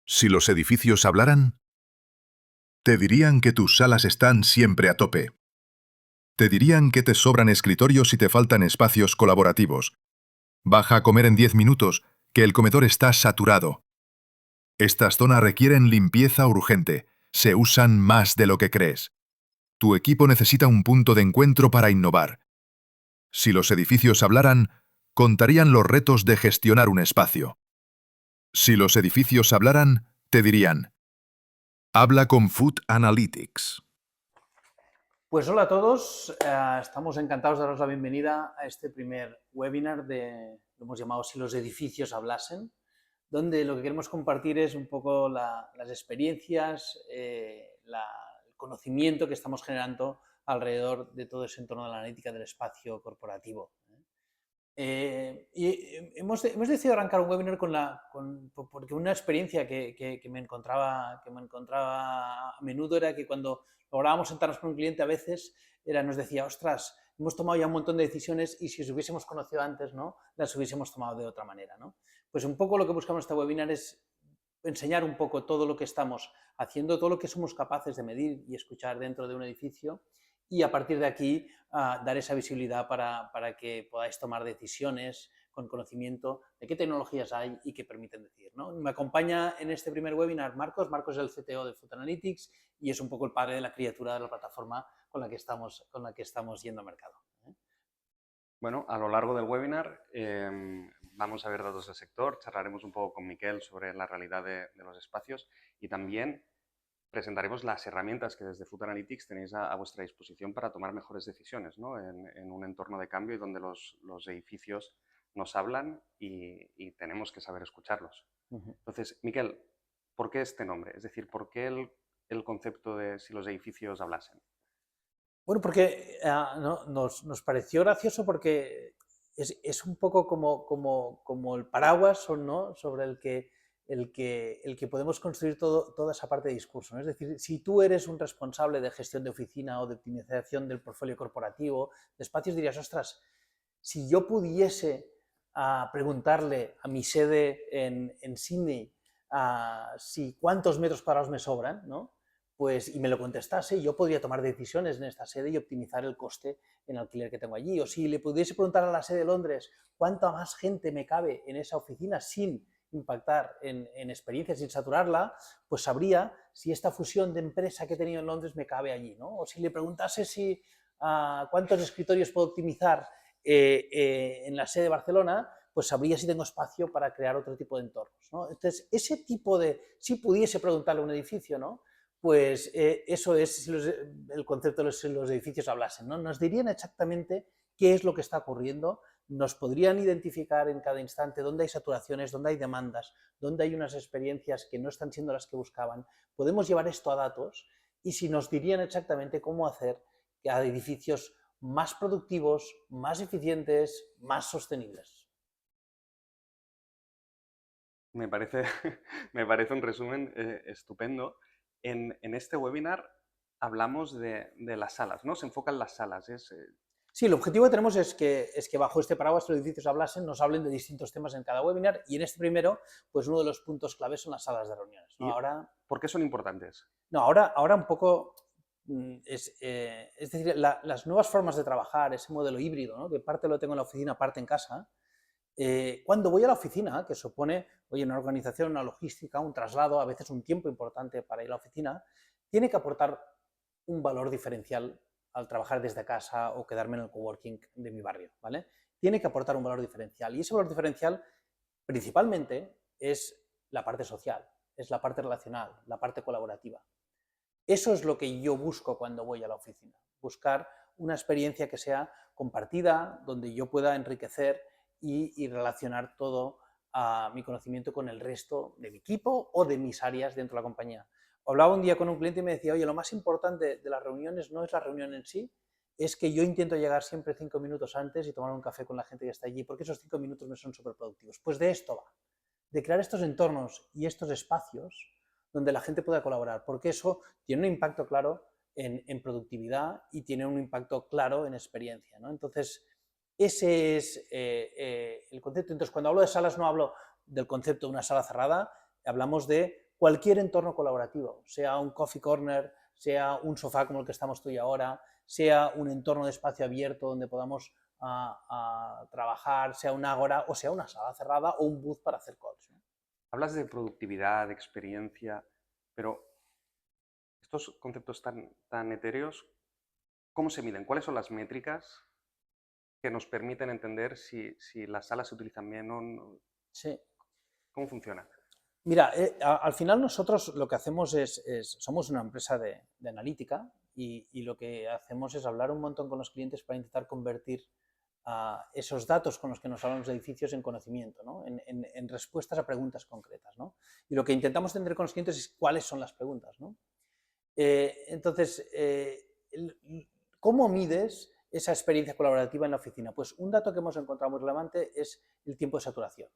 Si los edificios hablaran, te dirían que tus salas están siempre a tope. Te dirían que te sobran escritorios y te faltan espacios colaborativos. Baja a comer en 10 minutos, que el comedor está saturado. Estas zonas requieren limpieza urgente. Se usan más de lo que crees. Tu equipo necesita un punto de encuentro para innovar. Si los edificios hablaran, contarían los retos de gestionar un espacio. Si los edificios hablaran, te dirían: habla con Food Analytics. Pues hola a todos, estamos encantados de daros la bienvenida a este primer webinar lo hemos llamado Si los edificios hablasen, donde lo que queremos compartir es un poco las experiencias, el conocimiento que estamos generando alrededor de todo ese entorno de la analítica del espacio corporativo. Hemos decidido arrancar un webinar porque una experiencia que me encontraba a menudo era que cuando lográbamos sentarnos con un cliente a veces nos decía: ostras, hemos tomado ya un montón de decisiones y si os hubiésemos conocido antes, ¿no?, las hubiésemos tomado de otra manera, ¿no? Pues un poco lo que buscamos en este webinar es enseñar un poco todo lo que estamos haciendo, todo lo que somos capaces de medir y escuchar dentro de un edificio, y a partir de aquí dar esa visibilidad para que podáis tomar decisiones con conocimiento de qué tecnologías hay y qué permiten decidir, ¿no? Me acompaña en este primer webinar Marcos. Marcos es el CTO de Food Analytics y es un poco el padre de la criatura de la plataforma con la que estamos yendo al mercado. Bueno, a lo largo del webinar vamos a ver datos del sector, charlaremos un poco con Miquel sobre la realidad de los espacios y también presentaremos las herramientas que desde Food Analytics tenéis a vuestra disposición para tomar mejores decisiones, ¿no?, en un entorno de cambio y donde los edificios nos hablan y tenemos que saber escucharlos. Entonces, Miquel, ¿por qué este nombre? Es decir, ¿por qué el concepto de si los edificios hablasen? Bueno, porque nos pareció gracioso porque es un poco como el paraguas, ¿no?, sobre el que podemos construir toda esa parte de discurso, ¿no? Es decir, si tú eres un responsable de gestión de oficina o de optimización del portfolio corporativo de espacios, dirías: ostras, si yo pudiese preguntarle a mi sede en Sydney si cuántos metros cuadrados me sobran, ¿no?, pues, y me lo contestase, yo podría tomar decisiones en esta sede y optimizar el coste en alquiler que tengo allí. O si le pudiese preguntar a la sede de Londres cuánta más gente me cabe en esa oficina sin impactar en experiencia, sin saturarla, pues sabría si esta fusión de empresa que he tenido en Londres me cabe allí, ¿no? O si le preguntase cuántos escritorios puedo optimizar en la sede de Barcelona, pues sabría si tengo espacio para crear otro tipo de entornos, ¿no? Entonces, ese tipo si pudiese preguntarle a un edificio, ¿no?, pues eso es el concepto de los edificios hablasen, ¿no? Nos dirían exactamente qué es lo que está ocurriendo, nos podrían identificar en cada instante dónde hay saturaciones, dónde hay demandas, dónde hay unas experiencias que no están siendo las que buscaban. Podemos llevar esto a datos y si nos dirían exactamente cómo hacer que haya edificios más productivos, más eficientes, más sostenibles. Me parece, me parece un resumen estupendo. En este webinar hablamos de las salas, ¿no? Se enfocan las salas. Sí, el objetivo que tenemos es que bajo este paraguas los edificios hablasen, nos hablen de distintos temas en cada webinar, y en este primero, pues uno de los puntos claves son las salas de reuniones, ¿no? ¿Por qué son importantes? Ahora un poco es decir, las nuevas formas de trabajar, ese modelo híbrido, ¿no?, que parte lo tengo en la oficina, parte en casa. Cuando voy a la oficina, que supone, oye, una organización, una logística, un traslado, a veces un tiempo importante para ir a la oficina, tiene que aportar un valor diferencial al trabajar desde casa o quedarme en el coworking de mi barrio, ¿vale? Tiene que aportar un valor diferencial y ese valor diferencial principalmente es la parte social, es la parte relacional, la parte colaborativa. Eso es lo que yo busco cuando voy a la oficina, buscar una experiencia que sea compartida, donde yo pueda enriquecer y relacionar todo mi conocimiento con el resto de mi equipo o de mis áreas dentro de la compañía. Hablaba un día con un cliente y me decía: oye, lo más importante de las reuniones no es la reunión en sí, es que yo intento llegar siempre 5 minutos antes y tomar un café con la gente que está allí, porque esos 5 minutos me son súper productivos. Pues de esto va, de crear estos entornos y estos espacios donde la gente pueda colaborar, porque eso tiene un impacto claro en productividad y tiene un impacto claro en experiencia, ¿no? Entonces, ese es el concepto. Entonces, cuando hablo de salas no hablo del concepto de una sala cerrada, hablamos de cualquier entorno colaborativo, sea un coffee corner, sea un sofá como el que estamos tú y ahora, sea un entorno de espacio abierto donde podamos trabajar, sea un ágora o sea una sala cerrada o un booth para hacer calls, ¿no? Hablas de productividad, de experiencia, pero estos conceptos tan etéreos, ¿cómo se miden? ¿Cuáles son las métricas que nos permiten entender si las salas se utilizan bien o no? Sí. ¿Cómo funciona? Mira, al final nosotros lo que hacemos somos una empresa de analítica y lo que hacemos es hablar un montón con los clientes para intentar convertir esos datos con los que nos hablamos de edificios en conocimiento, ¿no? En respuestas a preguntas concretas, ¿no? Y lo que intentamos entender con los clientes es cuáles son las preguntas, ¿no? Entonces, ¿cómo mides esa experiencia colaborativa en la oficina? Pues un dato que hemos encontrado muy relevante es el tiempo de saturación.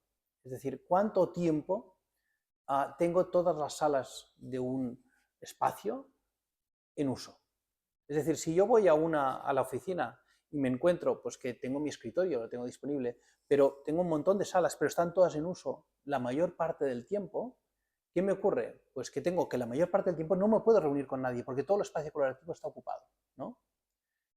Es decir, cuánto tiempo tengo todas las salas de un espacio en uso. Es decir, si yo voy a la oficina y me encuentro pues, que tengo mi escritorio, lo tengo disponible, pero tengo un montón de salas, pero están todas en uso la mayor parte del tiempo, ¿qué me ocurre? Pues que tengo que la mayor parte del tiempo no me puedo reunir con nadie porque todo el espacio colaborativo está ocupado, ¿no?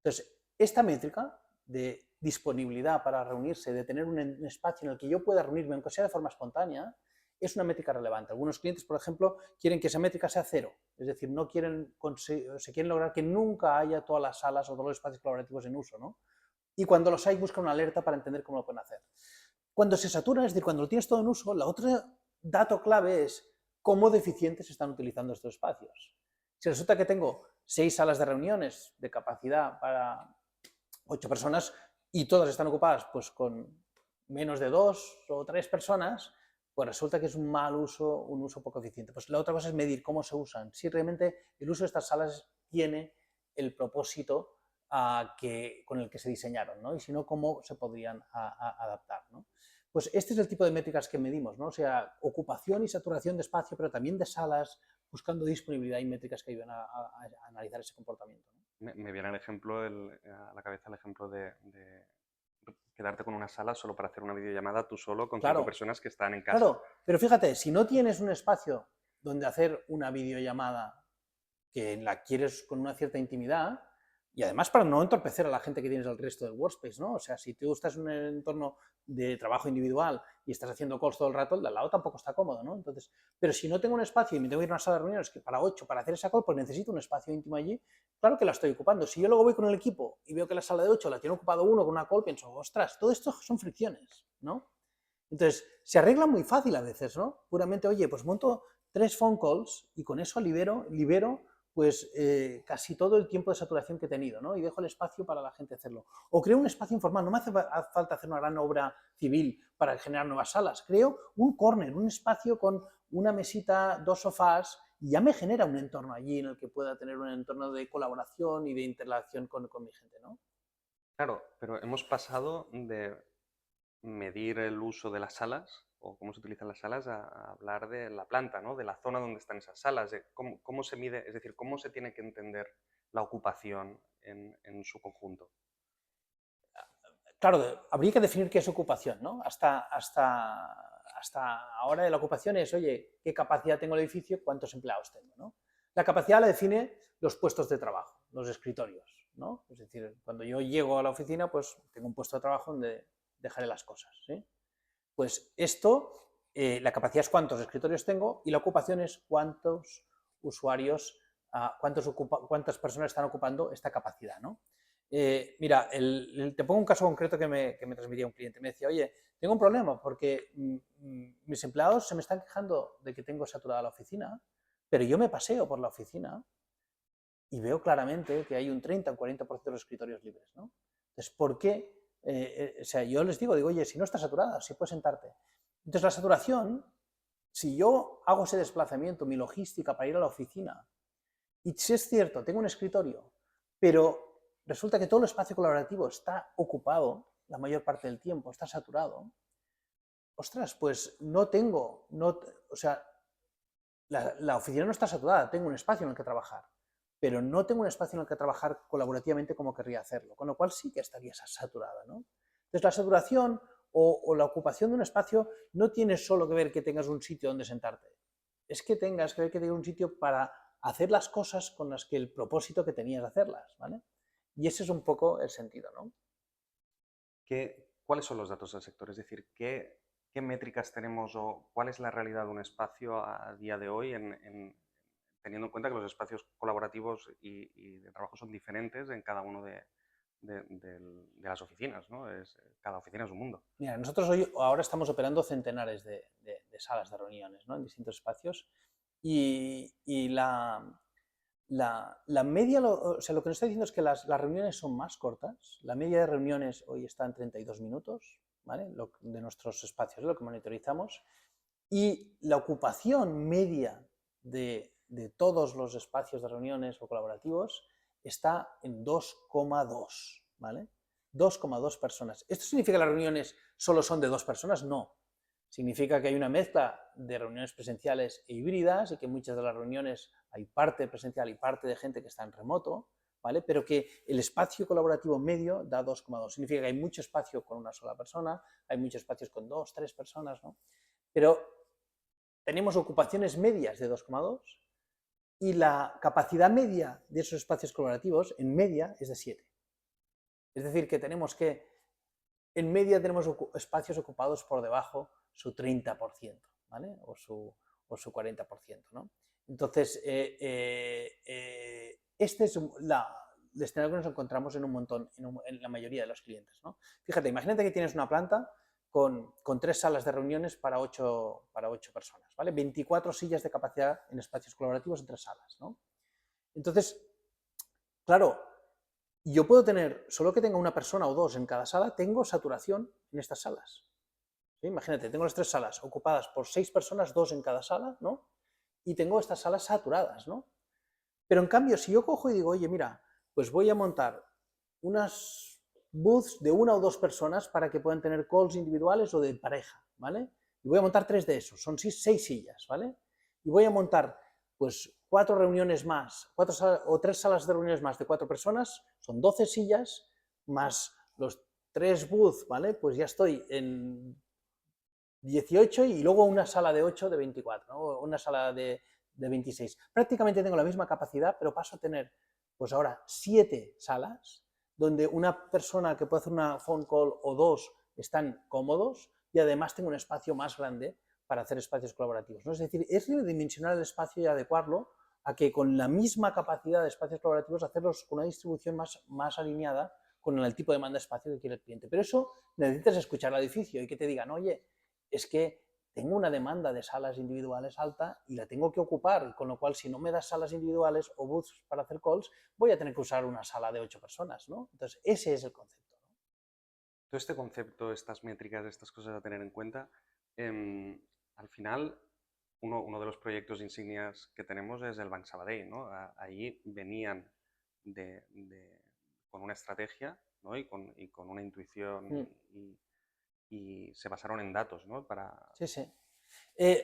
Entonces, esta métrica de disponibilidad para reunirse, de tener un espacio en el que yo pueda reunirme, aunque sea de forma espontánea, es una métrica relevante. Algunos clientes, por ejemplo, quieren que esa métrica sea cero, es decir, no quieren se quieren lograr que nunca haya todas las salas o todos los espacios colaborativos en uso, ¿no? Y cuando los hay, buscan una alerta para entender cómo lo pueden hacer. Cuando se satura, es decir, cuando lo tienes todo en uso, la otra dato clave es cómo deficientes se están utilizando estos espacios. Si resulta que tengo 6 salas de reuniones de capacidad para 8 personas y todas están ocupadas pues con menos de 2 o 3 personas, pues resulta que es un mal uso, un uso poco eficiente. Pues la otra cosa es medir cómo se usan, si realmente el uso de estas salas tiene el propósito con el que se diseñaron, ¿no? Y si no, cómo se podrían adaptar, ¿no? Pues este es el tipo de métricas que medimos, ¿no? O sea, ocupación y saturación de espacio, pero también de salas, buscando disponibilidad y métricas que ayuden a analizar ese comportamiento, ¿no? Me viene a la cabeza el ejemplo de quedarte con una sala solo para hacer una videollamada tú solo con 5 Claro, personas que están en casa. claro, pero fíjate, si no tienes un espacio donde hacer una videollamada que la quieres con una cierta intimidad, y además para no entorpecer a la gente que tienes al resto del workspace, ¿no? O sea, si tú estás en un entorno de trabajo individual y estás haciendo calls todo el rato, el de al lado tampoco está cómodo, ¿no? Entonces, pero si no tengo un espacio y me tengo que ir a una sala de reuniones que para 8 para hacer esa call, pues necesito un espacio íntimo allí, claro que la estoy ocupando. Si yo luego voy con el equipo y veo que la sala de 8 la tiene ocupado uno con una call, pienso, ostras, todo esto son fricciones, ¿no? Entonces, se arregla muy fácil a veces, ¿no? Puramente, oye, pues monto 3 phone calls y con eso libero pues casi todo el tiempo de saturación que he tenido, ¿no? Y dejo el espacio para la gente hacerlo. O creo un espacio informal, no me hace falta hacer una gran obra civil para generar nuevas salas. Creo un corner, un espacio con una mesita, 2 sofás, y ya me genera un entorno allí en el que pueda tener un entorno de colaboración y de interacción con mi gente, ¿no? Claro, pero hemos pasado de medir el uso de las salas o cómo se utilizan las salas a hablar de la planta, ¿no? De la zona donde están esas salas, de cómo se mide, es decir, cómo se tiene que entender la ocupación en su conjunto. Claro, habría que definir qué es ocupación, ¿no? Hasta ahora la ocupación es, oye, ¿qué capacidad tengo el edificio? ¿Cuántos empleados tengo? ¿No? La capacidad la define los puestos de trabajo, los escritorios, ¿no? Es decir, cuando yo llego a la oficina, pues tengo un puesto de trabajo donde dejaré las cosas, ¿sí? Pues esto, la capacidad es cuántos escritorios tengo y la ocupación es cuántos usuarios, cuántas personas están ocupando esta capacidad, ¿no? Mira, te pongo un caso concreto que me transmitía un cliente. Me decía, oye, tengo un problema porque mis empleados se me están quejando de que tengo saturada la oficina, pero yo me paseo por la oficina y veo claramente que hay un 30 o 40% de los escritorios libres, ¿no? Entonces, ¿por qué? O sea, yo les digo, oye, si no está saturada, si puedes sentarte. Entonces, la saturación, si yo hago ese desplazamiento, mi logística para ir a la oficina, y si es cierto, tengo un escritorio, pero resulta que todo el espacio colaborativo está ocupado la mayor parte del tiempo, está saturado, ostras, pues o sea, la oficina no está saturada, tengo un espacio en el que trabajar, pero no tengo un espacio en el que trabajar colaborativamente como querría hacerlo, con lo cual sí que estaría saturada, ¿no? Entonces, la saturación o la ocupación de un espacio no tiene solo que ver que tengas un sitio donde sentarte. es que tengas que tener un sitio para hacer las cosas con las que el propósito que tenías de hacerlas, ¿vale? Y ese es un poco el sentido, ¿no? ¿Cuáles son los datos del sector? Es decir, ¿qué métricas tenemos o cuál es la realidad de un espacio a día de hoy teniendo en cuenta que los espacios colaborativos y de trabajo son diferentes en cada uno de las oficinas, ¿no? Cada oficina es un mundo. Mira, nosotros ahora estamos operando centenares de salas de reuniones, ¿no? En distintos espacios y la media, o sea, lo que nos está diciendo es que las reuniones son más cortas. La media de reuniones hoy está en 32 minutos, ¿vale? De nuestros espacios, lo que monitorizamos. Y la ocupación media de todos los espacios de reuniones o colaborativos está en 2,2, ¿vale? 2,2 personas. ¿Esto significa que las reuniones solo son de 2 personas? No. Significa que hay una mezcla de reuniones presenciales e híbridas y que muchas de las reuniones hay parte presencial y parte de gente que está en remoto, ¿vale? Pero que el espacio colaborativo medio da 2,2. Significa que hay mucho espacio con una sola persona, hay muchos espacios con 2, 3 personas, ¿no? Pero tenemos ocupaciones medias de 2,2 y la capacidad media de esos espacios colaborativos en media es de 7. Es decir, que tenemos que, en media tenemos espacios ocupados por debajo su 30%, ¿vale? O su 40%, ¿no? Entonces, este es el escenario que nos encontramos en un montón, en la mayoría de los clientes, ¿no? Fíjate, imagínate que tienes una planta con 3 salas de reuniones para 8 personas, ¿vale? 24 sillas de capacidad en espacios colaborativos en 3 salas, ¿no? Entonces, claro, yo puedo tener, solo que tenga una persona o 2 en cada sala, tengo saturación en estas salas. ¿Sí? Imagínate, tengo las 3 salas ocupadas por 6 personas, 2 en cada sala, ¿no? Y tengo estas salas saturadas, ¿no? Pero en cambio, si yo cojo y digo, oye, mira, pues voy a montar unas booths de 1 o 2 personas para que puedan tener calls individuales o de pareja, ¿vale? Y voy a montar 3 de esos, son 6 sillas, ¿vale? Y voy a montar, pues, 4 reuniones más, 4 o 3 salas de reuniones más de 4 personas, son 12 sillas, más los 3 booths, ¿vale? Pues ya estoy en 18 y luego una sala de 8 de 24, ¿no? Una sala de 26. Prácticamente tengo la misma capacidad, pero paso a tener, pues ahora, 7 salas, donde una persona que puede hacer una phone call o 2 están cómodos y además tengo un espacio más grande para hacer espacios colaborativos, ¿no? Es decir, es redimensionar el espacio y adecuarlo a que con la misma capacidad de espacios colaborativos hacerlos con una distribución más alineada con el tipo de demanda de espacio que quiere el cliente. Pero eso necesitas escuchar al edificio y que te digan, oye, es que tengo una demanda de salas individuales alta y la tengo que ocupar, con lo cual si no me das salas individuales o booths para hacer calls, voy a tener que usar una sala de 8 personas, ¿no? Entonces, ese es el concepto, ¿no? Todo este concepto, estas métricas, estas cosas a tener en cuenta, al final, uno de los proyectos insignias que tenemos es el Banc Sabadell, ¿no? Ahí venían con una estrategia, ¿no? y con una intuición y se basaron en datos, ¿no? Sí, sí.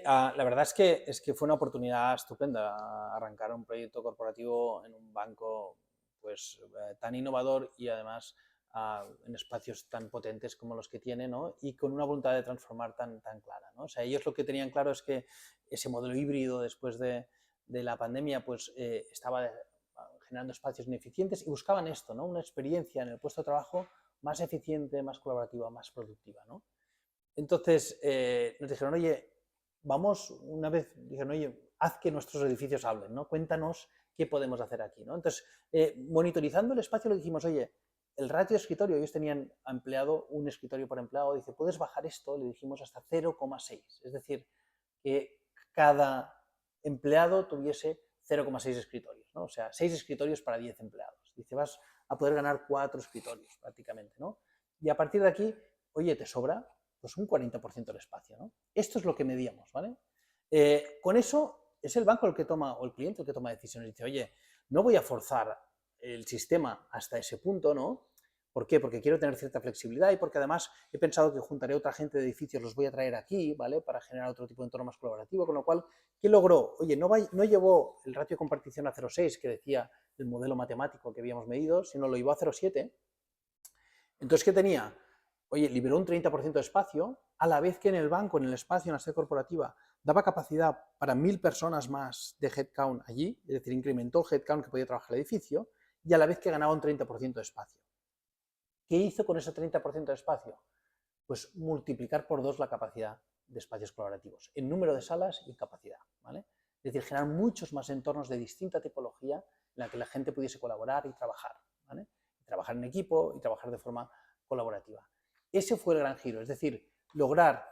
La verdad es que fue una oportunidad estupenda arrancar un proyecto corporativo en un banco pues, tan innovador y además en espacios tan potentes como los que tiene, ¿no? Y con una voluntad de transformar tan clara, ¿no? O sea, ellos lo que tenían claro es que ese modelo híbrido después de la pandemia pues, estaba generando espacios ineficientes y buscaban esto, ¿no? Una experiencia en el puesto de trabajo más eficiente, más colaborativa, más productiva, ¿no? Entonces nos dijeron, oye, vamos, una vez dijeron, oye, haz que nuestros edificios hablen, ¿no? Cuéntanos qué podemos hacer aquí, ¿no? Entonces, monitorizando el espacio le dijimos, oye, el ratio de escritorio, ellos tenían empleado un escritorio por empleado, dice, ¿puedes bajar esto? Le dijimos hasta 0,6, es decir, que cada empleado tuviese 0,6 escritorios, ¿no? O sea, 6 escritorios para 10 empleados. Dice, vas a poder ganar 4 escritorios prácticamente, ¿no? Y a partir de aquí, oye, ¿te sobra? Pues un 40% del espacio, ¿no? Esto es lo que medíamos, ¿vale? Con eso es el banco el que toma, o el cliente el que toma decisiones. Dice, oye, no voy a forzar el sistema hasta ese punto, ¿no? ¿Por qué? Porque quiero tener cierta flexibilidad y porque además he pensado que juntaré a otra gente de edificios, los voy a traer aquí, ¿vale? Para generar otro tipo de entorno más colaborativo, con lo cual, ¿qué logró? Oye, no llevó el ratio de compartición a 0,6 que decía el modelo matemático que habíamos medido, sino lo llevó a 0,7. Entonces, ¿qué tenía? oye, liberó un 30% de espacio, a la vez que en el banco, en el espacio, en la sede corporativa, daba capacidad para 1000 personas más de headcount allí, es decir, incrementó el headcount que podía trabajar el edificio, y a la vez que ganaba un 30% de espacio. ¿Qué hizo con ese 30% de espacio? Pues multiplicar por 2 la capacidad de espacios colaborativos, en número de salas y en capacidad, ¿vale? Es decir, generar muchos más entornos de distinta tipología en la que la gente pudiese colaborar y trabajar, ¿vale? Y trabajar en equipo y trabajar de forma colaborativa. Ese fue el gran giro, es decir, lograr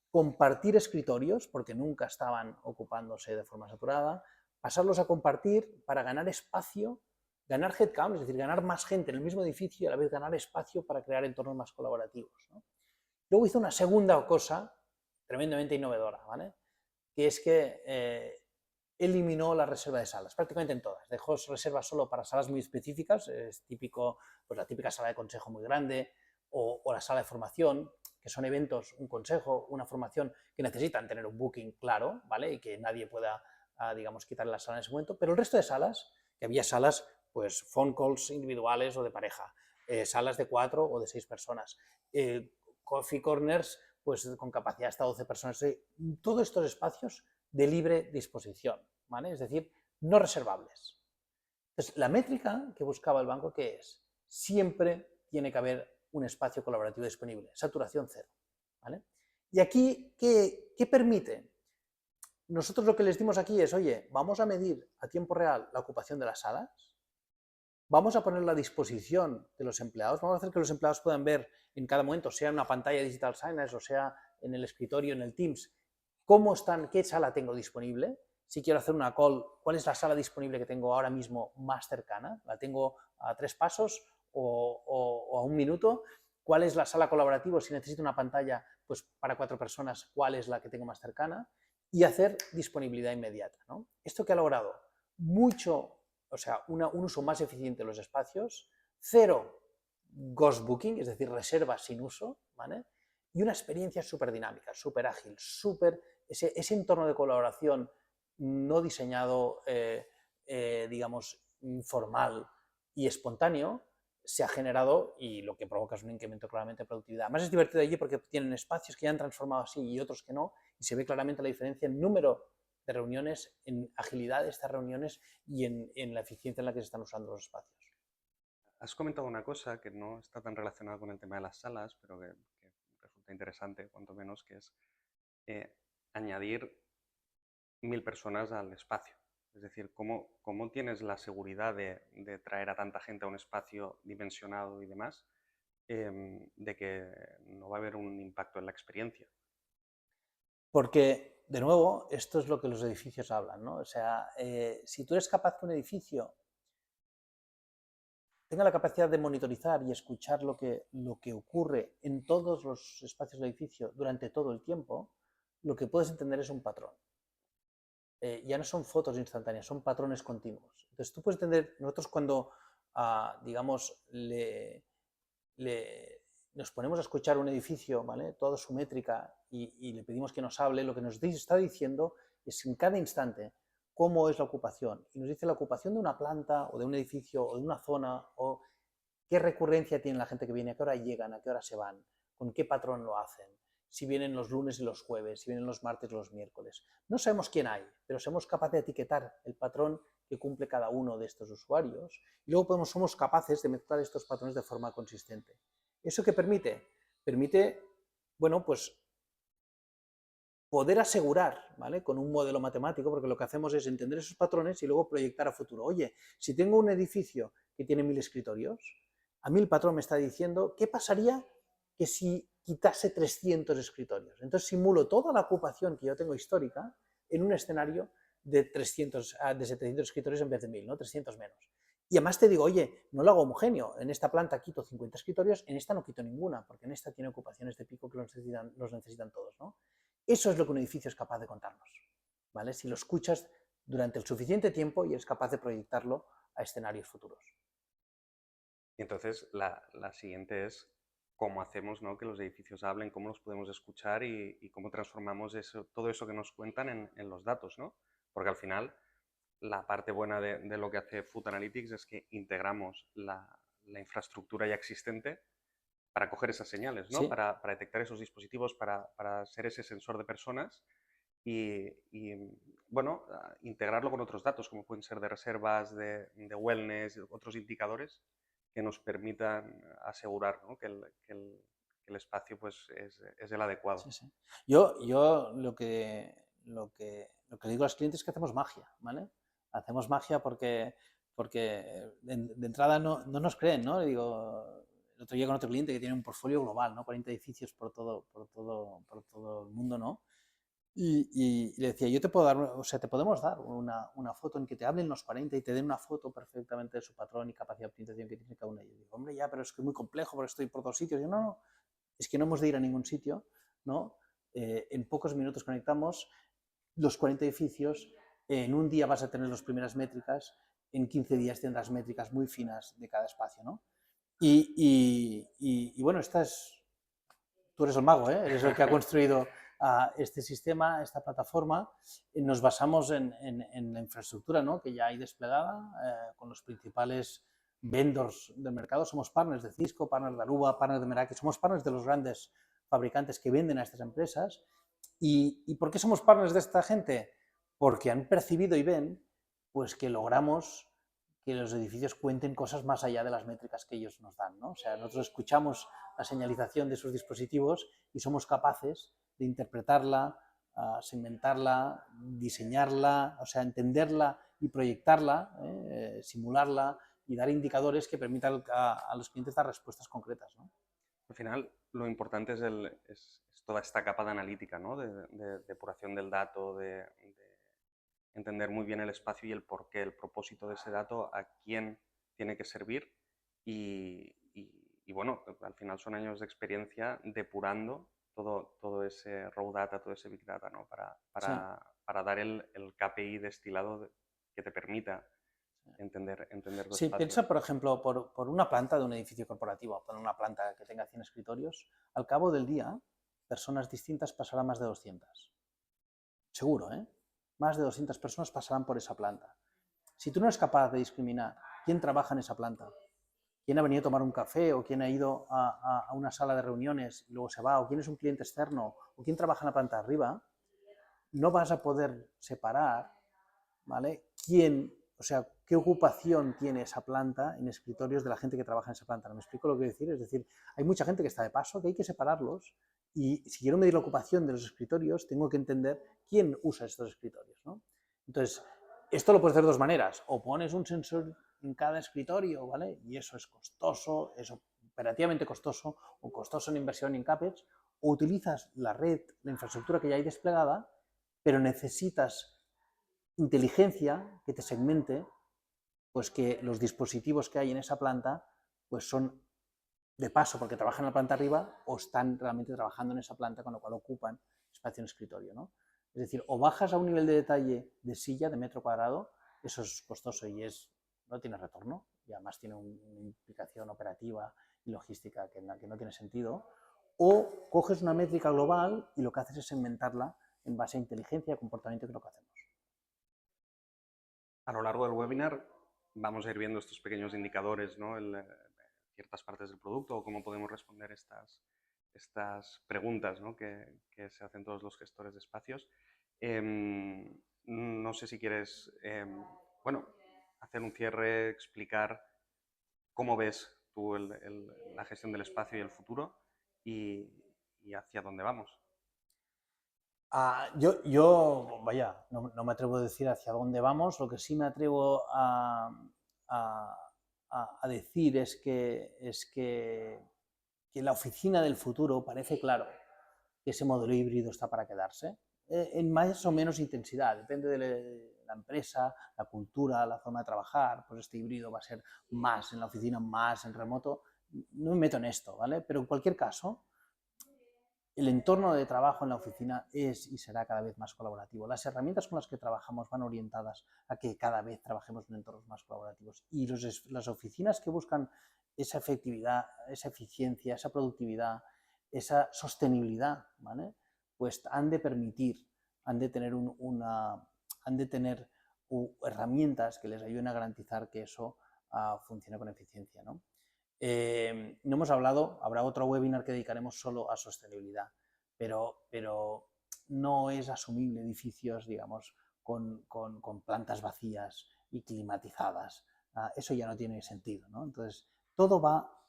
compartir escritorios, porque nunca estaban ocupándose de forma saturada, pasarlos a compartir para ganar espacio, ganar headcount, es decir, ganar más gente en el mismo edificio y a la vez ganar espacio para crear entornos más colaborativos, ¿no? Luego hizo una segunda cosa tremendamente innovadora, ¿vale? Que es que eliminó la reserva de salas, prácticamente en todas. Dejó reservas solo para salas muy específicas, es típico, pues la típica sala de consejo muy grande o la sala de formación, que son eventos, un consejo, una formación que necesitan tener un booking claro, ¿vale? Y que nadie pueda, digamos, quitarle la sala en ese momento. Pero el resto de salas, que había salas, pues phone calls individuales o de pareja, salas de 4 o de 6 personas, coffee corners, pues con capacidad hasta 12 personas. Todos estos espacios de libre disposición, ¿vale? Es decir, no reservables. Entonces, la métrica que buscaba el banco, ¿qué es? Siempre tiene que haber un espacio colaborativo disponible, saturación cero, ¿vale? Y aquí, ¿qué permite? Nosotros lo que les dimos aquí es, oye, vamos a medir a tiempo real la ocupación de las salas, vamos a ponerla a disposición de los empleados, vamos a hacer que los empleados puedan ver en cada momento, sea en una pantalla de digital signage o sea en el escritorio, en el Teams, cómo están, qué sala tengo disponible. Si quiero hacer una call, cuál es la sala disponible que tengo ahora mismo más cercana, la tengo a 3 pasos o a 1 minuto. ¿Cuál es la sala colaborativa? Si necesito una pantalla pues para 4 personas, ¿cuál es la que tengo más cercana? Y hacer disponibilidad inmediata, ¿no? Esto que ha logrado mucho, o sea, un uso más eficiente de los espacios, cero ghost booking, es decir, reservas sin uso, ¿vale? Y una experiencia súper dinámica, súper ágil, ese entorno de colaboración no diseñado, digamos, informal y espontáneo, se ha generado y lo que provoca es un incremento claramente de productividad. Además es divertido allí porque tienen espacios que ya han transformado así y otros que no, y se ve claramente la diferencia en número de reuniones, en agilidad de estas reuniones y en la eficiencia en la que se están usando los espacios. Has comentado una cosa que no está tan relacionada con el tema de las salas, pero que resulta interesante, cuanto menos, que es añadir 1000 personas al espacio. Es decir, ¿cómo tienes la seguridad de traer a tanta gente a un espacio dimensionado y demás, de que no va a haber un impacto en la experiencia? Porque, de nuevo, esto es lo que los edificios hablan, ¿no? O sea, si tú eres capaz que un edificio tenga la capacidad de monitorizar y escuchar lo que ocurre en todos los espacios del edificio durante todo el tiempo, lo que puedes entender es un patrón. Ya no son fotos instantáneas, son patrones continuos. Entonces tú puedes entender, nosotros cuando, digamos, nos ponemos a escuchar un edificio, ¿vale? Toda su métrica y le pedimos que nos hable, lo que nos está diciendo es en cada instante cómo es la ocupación. Y nos dice la ocupación de una planta o de un edificio o de una zona o qué recurrencia tiene la gente que viene, a qué hora llegan, a qué hora se van, con qué patrón lo hacen, si vienen los lunes y los jueves, si vienen los martes y los miércoles. No sabemos quién hay, pero somos capaces de etiquetar el patrón que cumple cada uno de estos usuarios y luego somos capaces de mezclar estos patrones de forma consistente. ¿Eso qué permite? Permite, bueno, pues poder asegurar, ¿vale? Con un modelo matemático, porque lo que hacemos es entender esos patrones y luego proyectar a futuro. Oye, si tengo un edificio que tiene 1000 escritorios, a mí el patrón me está diciendo qué pasaría que si quitase 300 escritorios. Entonces simulo toda la ocupación que yo tengo histórica en un escenario de 700 escritorios en vez de 1000, ¿no? 300 menos. Y además te digo, oye, no lo hago homogéneo, en esta planta quito 50 escritorios, en esta no quito ninguna, porque en esta tiene ocupaciones de pico que los necesitan todos, ¿no? Eso es lo que un edificio es capaz de contarnos, ¿vale? Si lo escuchas durante el suficiente tiempo y eres capaz de proyectarlo a escenarios futuros. Y entonces la siguiente es cómo hacemos, ¿no?, que los edificios hablen, cómo los podemos escuchar y cómo transformamos todo eso que nos cuentan en los datos, ¿no? Porque al final la parte buena de lo que hace Food Analytics es que integramos la infraestructura ya existente para coger esas señales, ¿no? Sí. Para detectar esos dispositivos, para ser ese sensor de personas y, bueno, integrarlo con otros datos, como pueden ser de reservas, de wellness, otros indicadores que nos permitan asegurar, ¿no? Que el espacio pues, es el adecuado. Sí, sí. Yo lo que digo a los clientes es que hacemos magia, ¿vale? Hacemos magia porque de entrada no nos creen, ¿no? Digo, el otro día con otro cliente que tiene un portfolio global, ¿no? 40 edificios por todo el mundo, ¿no? Y le decía, yo te puedo dar, o sea, te podemos dar una foto en que te hablen los 40 y te den una foto perfectamente de su patrón y capacidad de optimización que tiene cada uno. Y yo digo, hombre, ya, pero es que es muy complejo porque estoy por 2 sitios. Y yo, no, es que no hemos de ir a ningún sitio, ¿no? En pocos minutos conectamos los 40 edificios, en un día vas a tener las primeras métricas, en 15 días tendrás métricas muy finas de cada espacio, ¿no? Y bueno, tú eres el mago, ¿eh? Eres el que ha construido este sistema, esta plataforma. Nos basamos en la infraestructura, ¿no? Que ya hay desplegada con los principales vendors del mercado. Somos partners de Cisco, partners de Aruba, partners de Meraki, somos partners de los grandes fabricantes que venden a estas empresas. ¿Y por qué somos partners de esta gente? Porque han percibido y ven pues, que logramos que los edificios cuenten cosas más allá de las métricas que ellos nos dan, ¿no? O sea, nosotros escuchamos la señalización de sus dispositivos y somos capaces de interpretarla, segmentarla, diseñarla, o sea, entenderla y proyectarla, simularla y dar indicadores que permitan a los clientes dar respuestas concretas, ¿no? Al final, lo importante es toda esta capa de analítica, ¿no? De depuración del dato, de entender muy bien el espacio y el porqué, el propósito de ese dato, a quién tiene que servir y bueno, al final son años de experiencia depurando todo ese raw data, todo ese big data, ¿no? Sí. Para dar el KPI destilado que te permita entender tu Sí, espacio. piensa, por ejemplo, por una planta de un edificio corporativo, por una planta que tenga 100 escritorios, al cabo del día, personas distintas pasarán más de 200. Seguro, ¿eh? Más de 200 personas pasarán por esa planta. Si tú no eres capaz de discriminar quién trabaja en esa planta, quién ha venido a tomar un café o quién ha ido a una sala de reuniones y luego se va, o quién es un cliente externo, o quién trabaja en la planta de arriba, no vas a poder separar, ¿vale? ¿Quién, o sea, qué ocupación tiene esa planta en escritorios de la gente que trabaja en esa planta? ¿No me explico lo que quiero decir? Es decir, hay mucha gente que está de paso, que hay que separarlos y si quiero medir la ocupación de los escritorios, tengo que entender quién usa estos escritorios, ¿no? Entonces, esto lo puedes hacer de dos maneras. O pones un sensor en cada escritorio, ¿vale? Y eso es costoso, es operativamente costoso o costoso en inversión en CAPEX, o utilizas la red, la infraestructura que ya hay desplegada, pero necesitas inteligencia que te segmente, pues que los dispositivos que hay en esa planta pues son de paso porque trabajan en la planta arriba o están realmente trabajando en esa planta, con lo cual ocupan espacio en escritorio, ¿no? Es decir, o bajas a un nivel de detalle de silla, de metro cuadrado, eso es costoso y no tiene retorno, y además tiene una implicación operativa y logística que no tiene sentido, o coges una métrica global y lo que haces es segmentarla en base a inteligencia y comportamiento, que es lo que hacemos. A lo largo del webinar vamos a ir viendo estos pequeños indicadores, ¿no? Ciertas partes del producto o cómo podemos responder estas preguntas, ¿no? que se hacen todos los gestores de espacios. No sé si quieres, bueno, hacer un cierre, explicar cómo ves tú la gestión del espacio y el futuro y hacia dónde vamos. Vaya, no me atrevo a decir hacia dónde vamos, lo que sí me atrevo a decir que la oficina del futuro parece claro que ese modelo híbrido está para quedarse, en más o menos intensidad, depende de la empresa, la cultura, la forma de trabajar, pues este híbrido va a ser más en la oficina, más en remoto, no me meto en esto, ¿vale? Pero en cualquier caso, el entorno de trabajo en la oficina es y será cada vez más colaborativo. Las herramientas con las que trabajamos van orientadas a que cada vez trabajemos en entornos más colaborativos. Y las oficinas que buscan esa efectividad, esa eficiencia, esa productividad, esa sostenibilidad, ¿vale? Pues han de permitir, han de tener, herramientas que les ayuden a garantizar que eso funcione con eficiencia, ¿no? No hemos hablado, habrá otro webinar que dedicaremos solo a sostenibilidad, pero no es asumible edificios, digamos, con plantas vacías y climatizadas. Eso ya no tiene sentido, ¿no? Entonces, todo va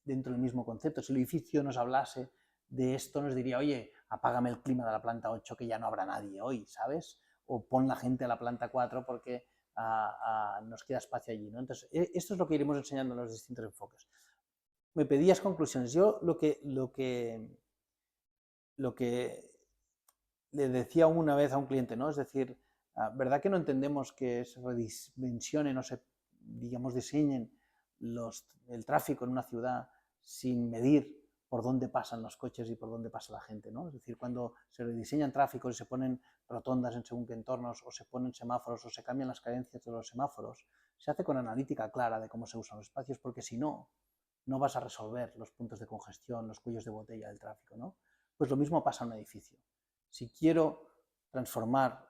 dentro del mismo concepto. Si el edificio nos hablase de esto, nos diría, oye, apágame el clima de la planta 8 que ya no habrá nadie hoy, ¿sabes? O pon la gente a la planta 4 porque nos queda espacio allí, ¿no? Entonces, esto es lo que iremos enseñando en los distintos enfoques. Me pedías conclusiones. Yo lo que le decía una vez a un cliente, ¿no? Es decir, ¿verdad que no entendemos que se redimensionen o se, digamos, diseñen el tráfico en una ciudad sin medir por dónde pasan los coches y por dónde pasa la gente, ¿no? Es decir, cuando se rediseñan tráficos y se ponen rotondas en según qué entornos, o se ponen semáforos, o se cambian las cadencias de los semáforos, se hace con analítica clara de cómo se usan los espacios, porque si no, no vas a resolver los puntos de congestión, los cuellos de botella del tráfico, ¿no? Pues lo mismo pasa en un edificio. Si quiero transformar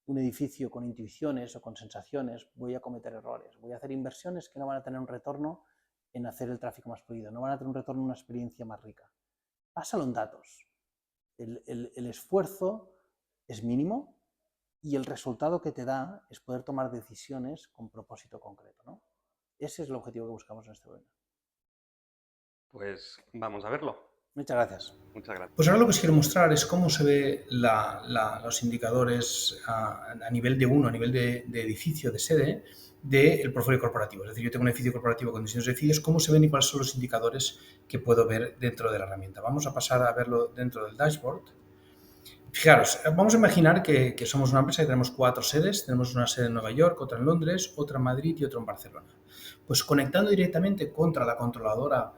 un edificio con intuiciones o con sensaciones, voy a cometer errores. Voy a hacer inversiones que no van a tener un retorno en hacer el tráfico más fluido, no van a tener un retorno en una experiencia más rica. Pásalo en datos. El esfuerzo es mínimo y el resultado que te da es poder tomar decisiones con propósito concreto, ¿no? Ese es el objetivo que buscamos en este webinar. Pues vamos a verlo. Muchas gracias. Muchas gracias. Pues ahora lo que os quiero mostrar es cómo se ve los indicadores a nivel de a nivel de edificio, de sede, del portfolio corporativo. Es decir, yo tengo un edificio corporativo con distintos edificios, cómo se ven y cuáles son los indicadores que puedo ver dentro de la herramienta. Vamos a pasar a verlo dentro del dashboard. Fijaros, vamos a imaginar que somos una empresa y tenemos 4 sedes. Tenemos una sede en Nueva York, otra en Londres, otra en Madrid y otra en Barcelona. Pues conectando directamente contra la controladora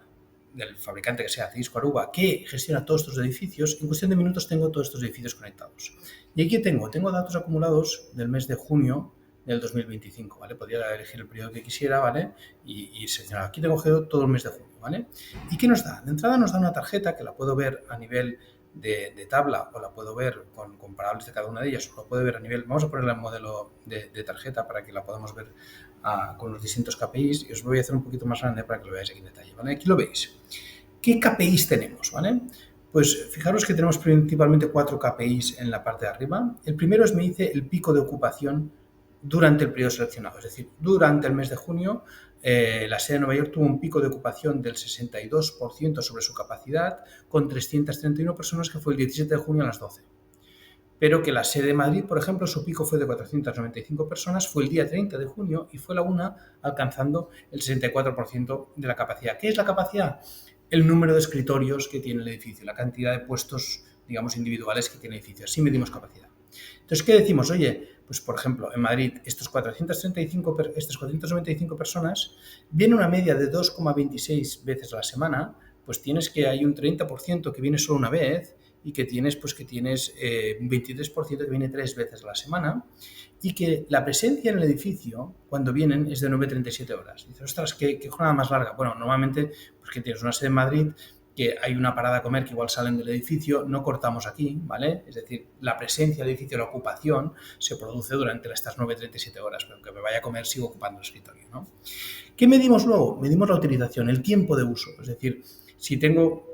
del fabricante que sea, Cisco, Aruba, que gestiona todos estos edificios, en cuestión de minutos tengo todos estos edificios conectados. Y aquí tengo datos acumulados del mes de junio del 2025, ¿vale? Podría elegir el periodo que quisiera, ¿vale? Y seleccionar. Aquí tengo todo el mes de junio, ¿vale? ¿Y qué nos da? De entrada nos da una tarjeta que la puedo ver a nivel de tabla, o la puedo ver con comparables de cada una de ellas, o la puedo ver a nivel, vamos a ponerla en modelo de tarjeta para que la podamos ver con los distintos KPIs, y os voy a hacer un poquito más grande para que lo veáis aquí en detalle, ¿vale? Aquí lo veis. ¿Qué KPIs tenemos, ¿vale? Pues fijaros que tenemos principalmente 4 KPIs en la parte de arriba. El primero me dice el pico de ocupación durante el periodo seleccionado, es decir, durante el mes de junio la sede de Nueva York tuvo un pico de ocupación del 62% sobre su capacidad, con 331 personas, que fue el 17 de junio a las 12. Pero que la sede de Madrid, por ejemplo, su pico fue de 495 personas, fue el día 30 de junio y fue la una alcanzando el 64% de la capacidad. ¿Qué es la capacidad? El número de escritorios que tiene el edificio, la cantidad de puestos, digamos, individuales que tiene el edificio. Así medimos capacidad. Entonces, ¿qué decimos? Oye, pues por ejemplo, en Madrid, estas 495 personas, viene una media de 2,26 veces a la semana, pues tienes que hay un 30% que viene solo una vez, y que tienes un 23% que viene 3 veces a la semana, y que la presencia en el edificio, cuando vienen, es de 9,37 horas. Dices, ostras, ¿qué jornada más larga? Bueno, normalmente, pues que tienes una sede en Madrid, que hay una parada a comer que igual salen del edificio, no cortamos aquí, ¿vale? Es decir, la presencia del edificio, la ocupación, se produce durante estas 9,37 horas, pero aunque me vaya a comer sigo ocupando el escritorio, ¿no? ¿Qué medimos luego? Medimos la utilización, el tiempo de uso. Es decir, si tengo...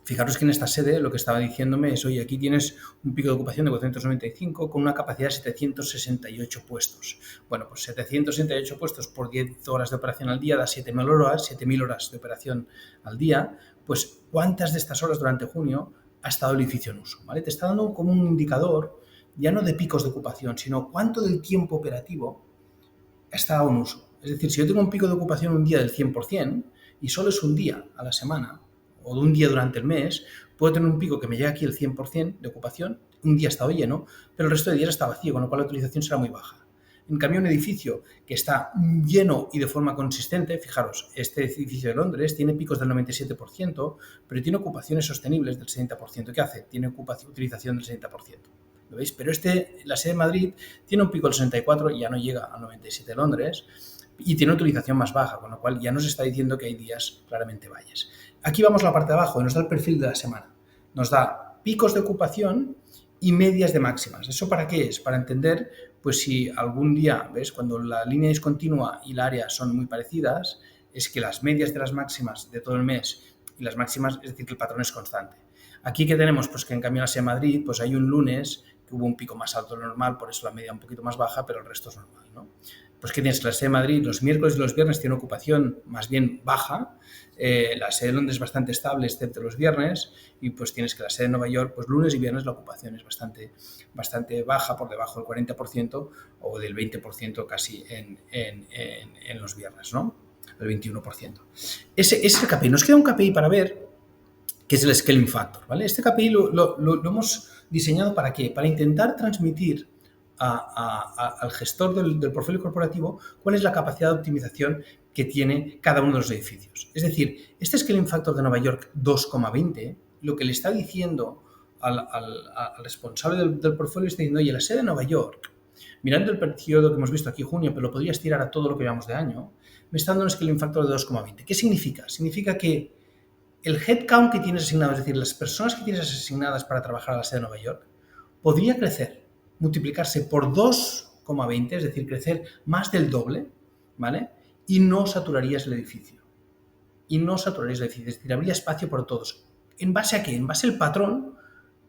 Fijaros que en esta sede lo que estaba diciéndome es, oye, aquí tienes un pico de ocupación de 495 con una capacidad de 768 puestos. Bueno, pues 768 puestos por 10 horas de operación al día da 7.000 horas de operación al día. Pues, ¿cuántas de estas horas durante junio ha estado el edificio en uso? ¿Vale? Te está dando como un indicador, ya no de picos de ocupación, sino cuánto del tiempo operativo ha estado en uso. Es decir, si yo tengo un pico de ocupación un día del 100% y solo es un día a la semana, o de un día durante el mes, puedo tener un pico que me llega aquí el 100% de ocupación, un día ha estado lleno, pero el resto de días está vacío, con lo cual la utilización será muy baja. En cambio, un edificio que está lleno y de forma consistente, fijaros, este edificio de Londres tiene picos del 97%, pero tiene ocupaciones sostenibles del 60%. ¿Qué hace? Tiene utilización del 60%. ¿Lo veis? Pero la sede de Madrid tiene un pico del 64% y ya no llega al 97% de Londres, y tiene una utilización más baja, con lo cual ya nos está diciendo que hay días claramente valles. Aquí vamos a la parte de abajo y nos da el perfil de la semana. Nos da picos de ocupación y medias de máximas. ¿Eso para qué es? Para entender, pues si algún día, ¿ves? Cuando la línea discontinua y el área son muy parecidas, es que las medias de las máximas de todo el mes y las máximas, es decir, que el patrón es constante. Aquí, ¿qué tenemos? Pues que en cambio en la SED de Madrid, pues hay un lunes que hubo un pico más alto de lo normal, por eso la media un poquito más baja, pero el resto es normal, ¿no? Pues que tienes que la SED de Madrid los miércoles y los viernes tiene ocupación más bien baja, la SED de Londres es bastante estable excepto los viernes, y pues tienes que la SED de Nueva York, pues lunes y viernes la ocupación es bastante baja, por debajo del 40% o del 20% casi en los viernes, ¿no? El 21%. Ese es el KPI. Nos queda un KPI para ver, que es el scaling factor, ¿vale? Este KPI lo hemos diseñado ¿para qué? Para intentar transmitir al gestor del portfolio corporativo cuál es la capacidad de optimización que tiene cada uno de los edificios. Es decir, este scaling factor de Nueva York 2,20 lo que le está diciendo al responsable del portfolio está diciendo, oye, la sede de Nueva York, mirando el periodo que hemos visto aquí, junio, pero lo podría estirar a todo lo que llevamos de año, me está dando un scaling factor de 2,20. ¿Qué significa? Significa que el headcount que tienes asignado, es decir, las personas que tienes asignadas para trabajar a la sede de Nueva York, podría crecer, multiplicarse por 2,20, es decir, crecer más del doble, ¿vale? Y no saturarías el edificio. Es decir, habría espacio por todos. ¿En base a qué? En base al patrón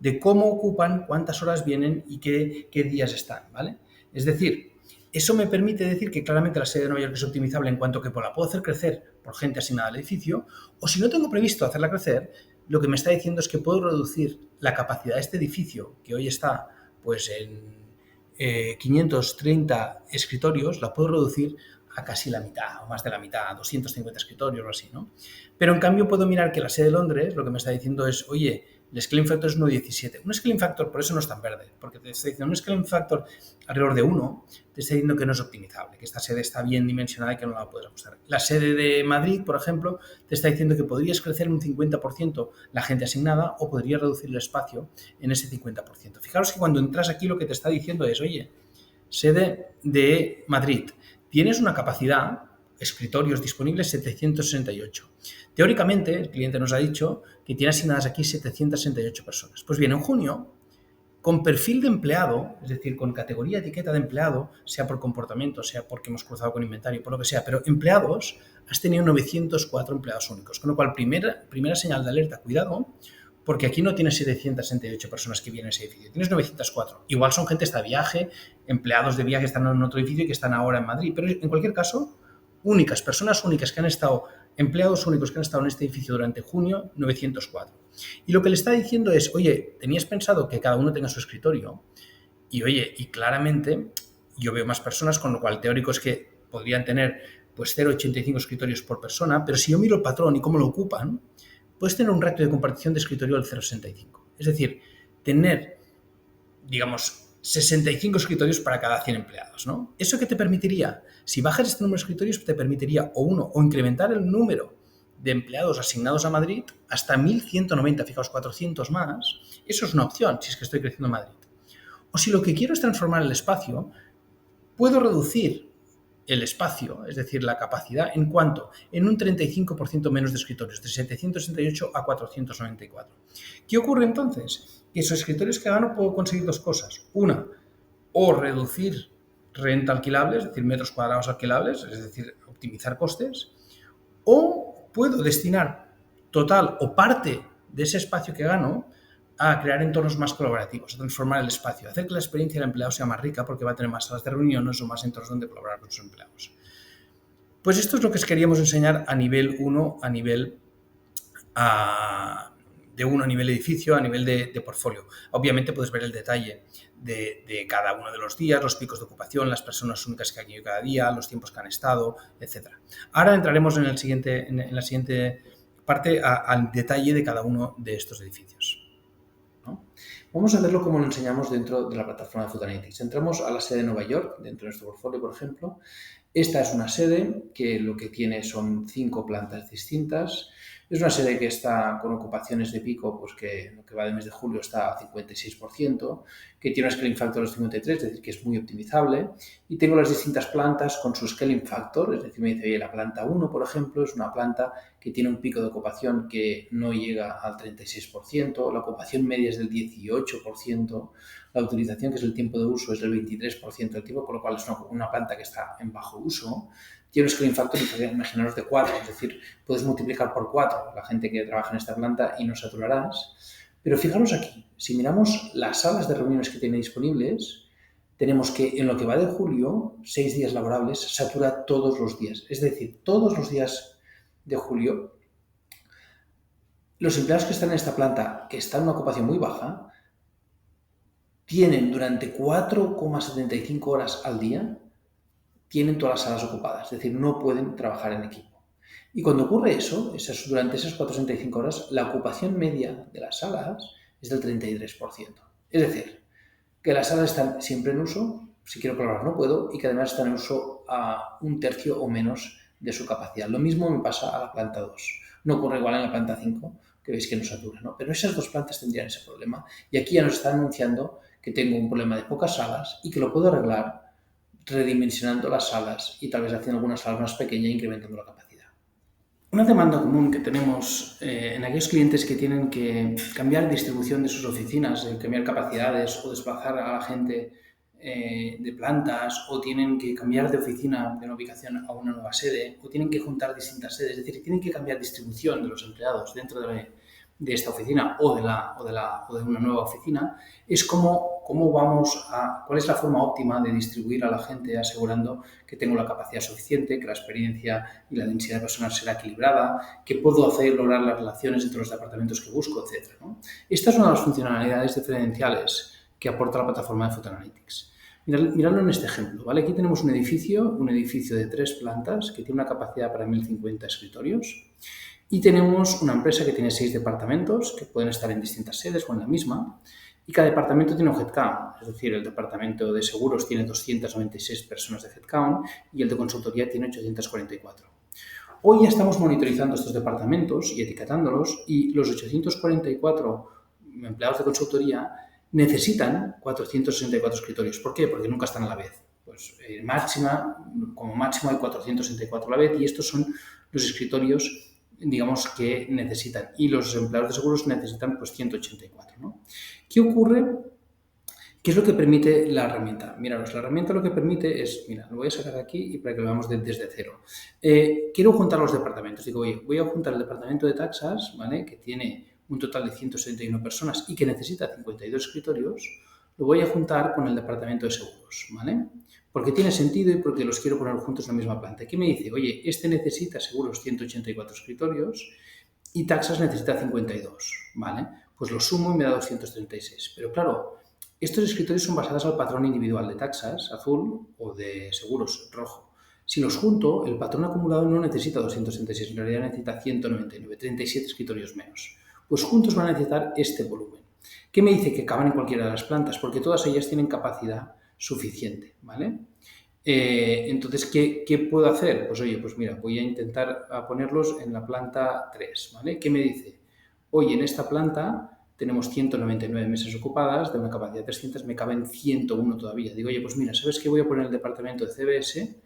de cómo ocupan, cuántas horas vienen y qué días están, ¿vale? Es decir, eso me permite decir que claramente la sede de Nueva York es optimizable en cuanto que la puedo hacer crecer por gente asignada al edificio, o si no tengo previsto hacerla crecer, lo que me está diciendo es que puedo reducir la capacidad de este edificio, que hoy está pues en 530 escritorios, la puedo reducir a casi la mitad, o más de la mitad, a 250 escritorios o así, ¿no? Pero en cambio puedo mirar que la sede de Londres lo que me está diciendo es, oye, el scaling factor es 1,17. Un scaling factor, por eso no es tan verde, porque te está diciendo un scaling factor alrededor de 1, te está diciendo que no es optimizable, que esta sede está bien dimensionada y que no la puedes ajustar. La sede de Madrid, por ejemplo, te está diciendo que podrías crecer un 50% la gente asignada o podrías reducir el espacio en ese 50%. Fijaros que cuando entras aquí lo que te está diciendo es, oye, sede de Madrid, tienes una capacidad, escritorios disponibles 768. Teóricamente, el cliente nos ha dicho que tiene asignadas aquí 768 personas. Pues bien, en junio, con perfil de empleado, es decir, con categoría etiqueta de empleado, sea por comportamiento, sea porque hemos cruzado con inventario, por lo que sea, pero empleados, has tenido 904 empleados únicos. Con lo cual, primera señal de alerta, cuidado, porque aquí no tienes 768 personas que vienen a ese edificio, tienes 904. Igual son gente que está de viaje, empleados de viaje que están en otro edificio y que están ahora en Madrid, pero en cualquier caso, personas únicas que han estado, empleados únicos que han estado en este edificio durante junio, 904. Y lo que le está diciendo es, oye, tenías pensado que cada uno tenga su escritorio y, oye, y claramente yo veo más personas, con lo cual teórico es que podrían tener pues 0,85 escritorios por persona, pero si yo miro el patrón y cómo lo ocupan, puedes tener un ratio de compartición de escritorio del 0,65. Es decir, tener, digamos, 65 escritorios para cada 100 empleados, ¿no? ¿Eso qué te permitiría? Si bajas este número de escritorios, te permitiría o incrementar el número de empleados asignados a Madrid hasta 1.190, fijaos, 400 más. Eso es una opción, si es que estoy creciendo en Madrid. O si lo que quiero es transformar el espacio, puedo reducir el espacio, es decir, la capacidad, en un 35% menos de escritorios, de 768 a 494. ¿Qué ocurre entonces? Que esos escritorios que gano puedo conseguir dos cosas. Una, o reducir renta alquilable, es decir, metros cuadrados alquilables, es decir, optimizar costes, o puedo destinar total o parte de ese espacio que gano a crear entornos más colaborativos, a transformar el espacio, a hacer que la experiencia del empleado sea más rica porque va a tener más salas de reuniones o más entornos donde colaborar con sus empleados. Pues esto es lo que os queríamos enseñar a nivel 1, a nivel edificio, a nivel de portfolio. Obviamente puedes ver el detalle de cada uno de los días, los picos de ocupación, las personas únicas que han ido cada día, los tiempos que han estado, etc. Ahora entraremos en la siguiente parte al detalle de cada uno de estos edificios, ¿no? Vamos a verlo como lo enseñamos dentro de la plataforma de Food Analytics. Entramos a la sede de Nueva York, dentro de nuestro portfolio, por ejemplo. Esta es una sede que lo que tiene son 5 plantas distintas. Es una sede que está con ocupaciones de pico, pues que lo que va del mes de julio está a 56%, que tiene un scaling factor de 53, es decir, que es muy optimizable. Y tengo las distintas plantas con su scaling factor, es decir, me dice, oye, la planta 1, por ejemplo, es una planta que tiene un pico de ocupación que no llega al 36%, la ocupación media es del 18%, la utilización, que es el tiempo de uso, es del 23% del tiempo, con lo cual es una planta que está en bajo uso. tiene un scaling factor, imaginaros, de 4, es decir, puedes multiplicar por 4 la gente que trabaja en esta planta y no saturarás. Pero fijaros aquí, si miramos las salas de reuniones que tiene disponibles, tenemos que en lo que va de julio, 6 días laborables, satura todos los días. Es decir, todos los días de julio, los empleados que están en esta planta, que están en una ocupación muy baja, tienen durante 4,75 horas al día, tienen todas las salas ocupadas, es decir, no pueden trabajar en equipo. Y cuando ocurre eso, durante esas 4,75 horas, la ocupación media de las salas es del 33%. Es decir, que las salas están siempre en uso, si quiero colaborar no puedo, y que además están en uso a 1/3 o menos de su capacidad. Lo mismo me pasa a la planta 2. No ocurre igual en la planta 5, que veis que no satura, ¿no? Pero esas dos plantas tendrían ese problema. Y aquí ya nos están anunciando que tengo un problema de pocas salas y que lo puedo arreglar redimensionando las salas y tal vez haciendo algunas salas más pequeñas e incrementando la capacidad. Una demanda común que tenemos en aquellos clientes que tienen que cambiar distribución de sus oficinas, cambiar capacidades o desplazar a la gente de plantas, o tienen que cambiar de oficina, de una ubicación a una nueva sede, o tienen que juntar distintas sedes, es decir, tienen que cambiar distribución de los empleados dentro de esta oficina o de una nueva oficina, es cuál es la forma óptima de distribuir a la gente asegurando que tengo la capacidad suficiente, que la experiencia y la densidad de personal será equilibrada, que puedo lograr las relaciones entre los departamentos que busco, etc., ¿no? Esta es una de las funcionalidades diferenciales que aporta la plataforma de Food Analytics. Miradlo en este ejemplo, ¿vale? Aquí tenemos un edificio de 3 plantas que tiene una capacidad para 1.050 escritorios. Y tenemos una empresa que tiene 6 departamentos que pueden estar en distintas sedes o en la misma, y cada departamento tiene un headcount, es decir, el departamento de seguros tiene 296 personas de headcount y el de consultoría tiene 844. Hoy ya estamos monitorizando estos departamentos y etiquetándolos, y los 844 empleados de consultoría necesitan 464 escritorios. ¿Por qué? Porque nunca están a la vez. Pues como máximo hay 464 a la vez, y estos son los escritorios, digamos, que necesitan, y los empleados de seguros necesitan pues 184, ¿no? ¿Qué ocurre? ¿Qué es lo que permite la herramienta? Miraros, la herramienta lo que permite es, mira, lo voy a sacar aquí y para que lo veamos desde cero. Quiero juntar los departamentos. Digo, oye, voy a juntar el departamento de taxas, ¿vale?, que tiene un total de 171 personas y que necesita 52 escritorios, lo voy a juntar con el departamento de seguros, ¿vale? Porque tiene sentido y porque los quiero poner juntos en la misma planta. Aquí me dice, oye, este necesita seguros 184 escritorios y taxas necesita 52, ¿vale? Pues lo sumo y me da 236. Pero claro, estos escritorios son basados al patrón individual de taxas, azul, o de seguros, rojo. Si los junto, el patrón acumulado no necesita 236, en realidad necesita 199, 37 escritorios menos. Pues juntos van a necesitar este volumen. ¿Qué me dice? Que caben en cualquiera de las plantas, porque todas ellas tienen capacidad suficiente, ¿vale? Entonces, ¿qué puedo hacer? Pues oye, pues mira, voy a intentar ponerlos en la planta 3, ¿vale? ¿Qué me dice? Oye, en esta planta tenemos 199 mesas ocupadas, de una capacidad de 300, me caben 101 todavía. Digo, oye, pues mira, ¿sabes qué? Voy a poner el departamento de CBS,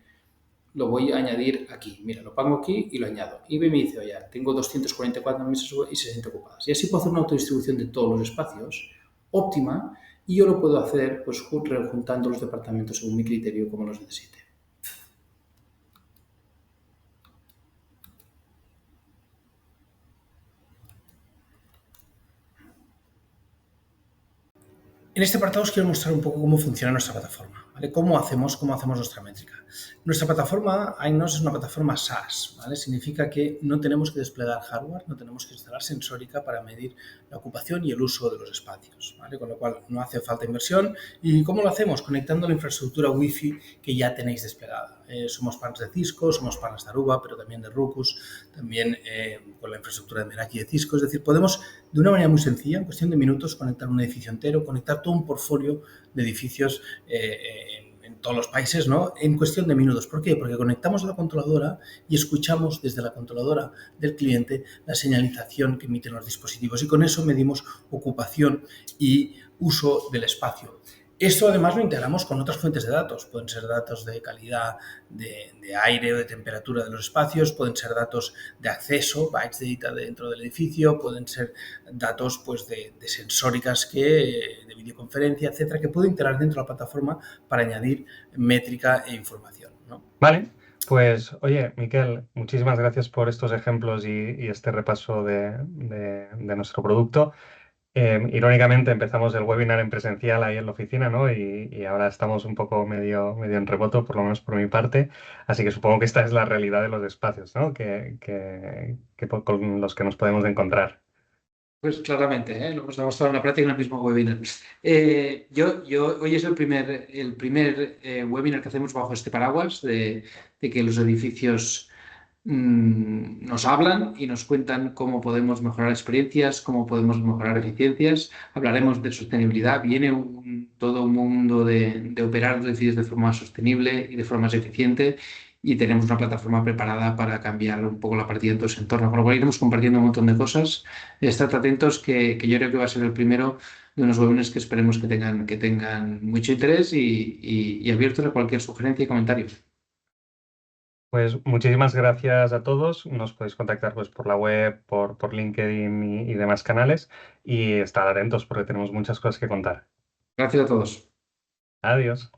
lo voy a añadir aquí. Mira, lo pongo aquí y lo añado. Y me dice, oye, tengo 244 mesas y 60 ocupadas. Y así puedo hacer una autodistribución de todos los espacios óptima, y yo lo puedo hacer pues rejuntando los departamentos según mi criterio, como los necesite. En este apartado os quiero mostrar un poco cómo funciona nuestra plataforma, ¿vale? ¿Cómo hacemos nuestra métrica? Nuestra plataforma, Ainos, es una plataforma SaaS, ¿vale? Significa que no tenemos que desplegar hardware, no tenemos que instalar sensórica para medir la ocupación y el uso de los espacios, ¿vale? Con lo cual no hace falta inversión. ¿Y cómo lo hacemos? Conectando la infraestructura Wi-Fi que ya tenéis desplegada. Somos partners de Cisco, somos partners de Aruba, pero también de Ruckus, también con la infraestructura de Meraki de Cisco. Es decir, podemos de una manera muy sencilla, en cuestión de minutos, conectar un edificio entero, conectar todo un portfolio de edificios en todos los países, ¿no?, en cuestión de minutos. ¿Por qué? Porque conectamos a la controladora y escuchamos desde la controladora del cliente la señalización que emiten los dispositivos, y con eso medimos ocupación y uso del espacio. Esto además lo integramos con otras fuentes de datos. Pueden ser datos de calidad de aire o de temperatura de los espacios, pueden ser datos de acceso, bytes data dentro del edificio, pueden ser datos pues, de sensóricas de videoconferencia, etcétera, que puedo integrar dentro de la plataforma para añadir métrica e información, ¿no? Vale, Pues, oye, Miquel, muchísimas gracias por estos ejemplos y este repaso de nuestro producto. Irónicamente empezamos el webinar en presencial ahí en la oficina, ¿no? Y ahora estamos un poco medio en remoto, por lo menos por mi parte. Así que supongo que esta es la realidad de los espacios, ¿no? Con los que nos podemos encontrar. Pues claramente, ¿eh? Lo hemos demostrado en la práctica en el mismo webinar. Hoy es el primer webinar que hacemos bajo este paraguas de que los edificios nos hablan y nos cuentan cómo podemos mejorar experiencias, cómo podemos mejorar eficiencias. Hablaremos de sostenibilidad. Viene todo un mundo de operar los edificios de forma sostenible y de forma más eficiente. Y tenemos una plataforma preparada para cambiar un poco la partida en todo ese entorno. Con lo cual iremos compartiendo un montón de cosas. Estad atentos que yo creo que va a ser el primero de unos webinars que esperemos que tengan mucho interés y abiertos a cualquier sugerencia y comentario. Pues muchísimas gracias a todos. Nos podéis contactar pues, por la web, por LinkedIn y demás canales. Y estar atentos porque tenemos muchas cosas que contar. Gracias a todos. Adiós.